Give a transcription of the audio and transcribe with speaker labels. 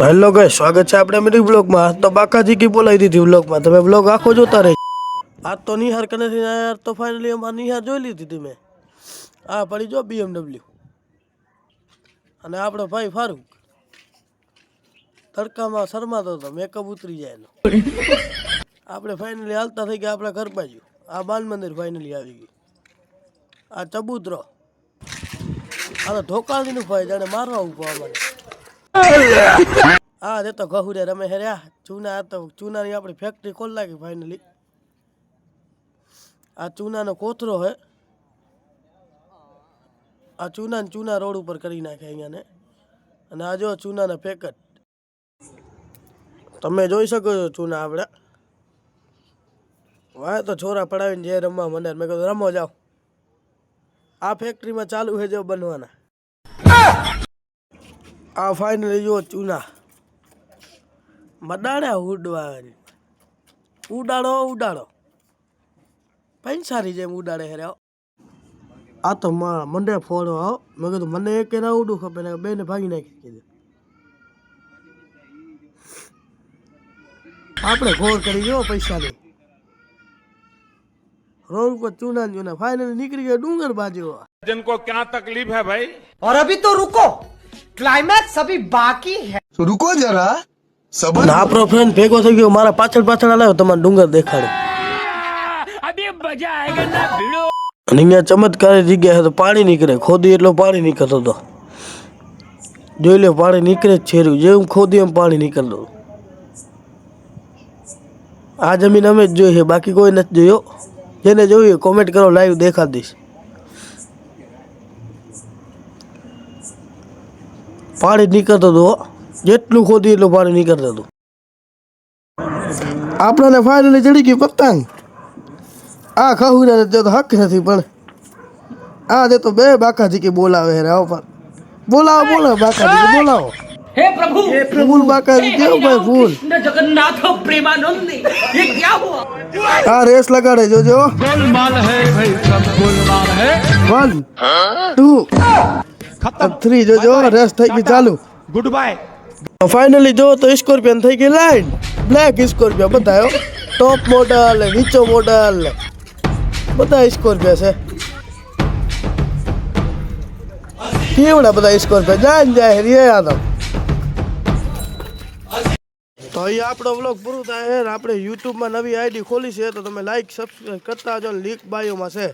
Speaker 1: તો hello guys, સ્વાગત છે આપણે અમેરિક બ્લોગમાં। આજ તો બાકાજી કી બોલાવી દીધી બ્લોગમાં, તમે બ્લોગ આખો જોતા રહી। આજ તો નિહાર કનેથી યાર, તો ફાઇનલી અમારે નિહાર જોઈ લીધી હતી મેં। આ પડી જો BMW અને આપણો ભાઈ ફારૂક તડકામાં શરમાતો હતો, મેકઅપ ઉતરી જાય એનો। આપણે ફાઇનલી હાલતા થઈ ગયા આપણા ઘર બાજુ। આ બાલ મંદિર ફાઇનલી આવી ગયું। આ ચબૂતરો, આ તો ઢોકાળીનું ભાઈ જાણે મારવા ઉભો અમારે। હા રે તો ગહુરે રમે હે રહ્યા ચૂના। તો ચૂનાની આપણી ફેક્ટરી ખોલ લાગી ફાઇનલી। આ ચૂનાનો કોથરો હે। આ ચૂના રોડ ઉપર કરી નાખે અહીંયાને। અને આ જો ચૂનાના પેકેટ તમે જોઈ શકો છો। ચૂના આપણે વાહ તો છોરા પડાવીને જે રમવા મને મેં કીધું રમો જાઓ। આ ફેક્ટરીમાં ચાલુ છે જો બનવાના। આ ફાઇનલી જો ચૂના મડાડ્યા ઉડવાની। ઉડાડો ઉડાડો પૈસાની જેમ ઉડાડે હે। આ તો મંડે ફોડો આવો। મેં કીધું મને એક ના ઉડું ખપે ને બેને ભાગી નાખી કીધું। આપણે ઘોર કરી જો પૈસાની रोड पर चूना फाइनली निकल गया डूंगर बाजू।
Speaker 2: जिनको क्या तकलीफ है भाई?
Speaker 3: और अभी तो रुको, क्लाइमैक्स अभी बाकी है।
Speaker 4: तो रुको जरा सबर।
Speaker 1: આપણો ફ્રેન્ડ ભેગો થઈ ગયો મારા પાછળ આવ્યો તમારે ડુંગર દેખાડો।
Speaker 2: अभी मजा आएगा ना भिड़ो।
Speaker 1: અને અહીંયા ચમત્કારી જગ્યા છે તો પાણી નીકળે। ખોદી એટલો પાણી નીકળતો હતો, જોઈ લે પાણી નીકળે જ છેર્યું જેમ ખોદી એમ પાણી નીકળતો। આ જમીન અમે જ જોઈ છે, બાકી કોઈ નથી જોયો। જેને જોઈએ કોમેન્ટ કરો, લાઈવ દેખાડી દઈશ। પાણી નીકળતું હતું, જેટલું ખોદી એટલું પાણી નીકળતું હતું। આપણને ફાઇનલી ચડી ગઈ પતંગ। આ ખહુરાને તો હક નથી, પણ આ દે તો બે બાકાજી કે બોલાવે હે। આવો પણ બોલાવો બાકાજી કે બોલાવો।
Speaker 3: हे प्रभु
Speaker 1: ફૂલ બાકાજી કેવો ભાઈ ફૂલ।
Speaker 3: जगन्नाथ प्रेमानंद ये क्या हुआ?
Speaker 1: આ રેસ લગાડે જોજો।
Speaker 2: गोलमाल है भाई, सब गोलमाल है।
Speaker 1: 1 2 3 જોજો રેસ થઈ ગઈ ચાલુ।
Speaker 2: Good bye.
Speaker 1: ફાઇનલી જો તો સ્કોર્પિયન થઈ ગઈ લાઈન। બ્લેક સ્કોર્પિયો બતાયો, ટોપ મોડલ નીચો મોડલ બધા સ્કોર્પિયો છે। કેવડા બધા સ્કોર્પિયો જાય રે આ તો અહીં આપણો વ્લોગ પૂરો થાય છે। આપણે યુટ્યુબમાં નવી આઈડી ખોલી છે, તો તમે લાઈક સબસ્ક્રાઈબ કરતા જાઓ। લિંક બાયોમાં છે।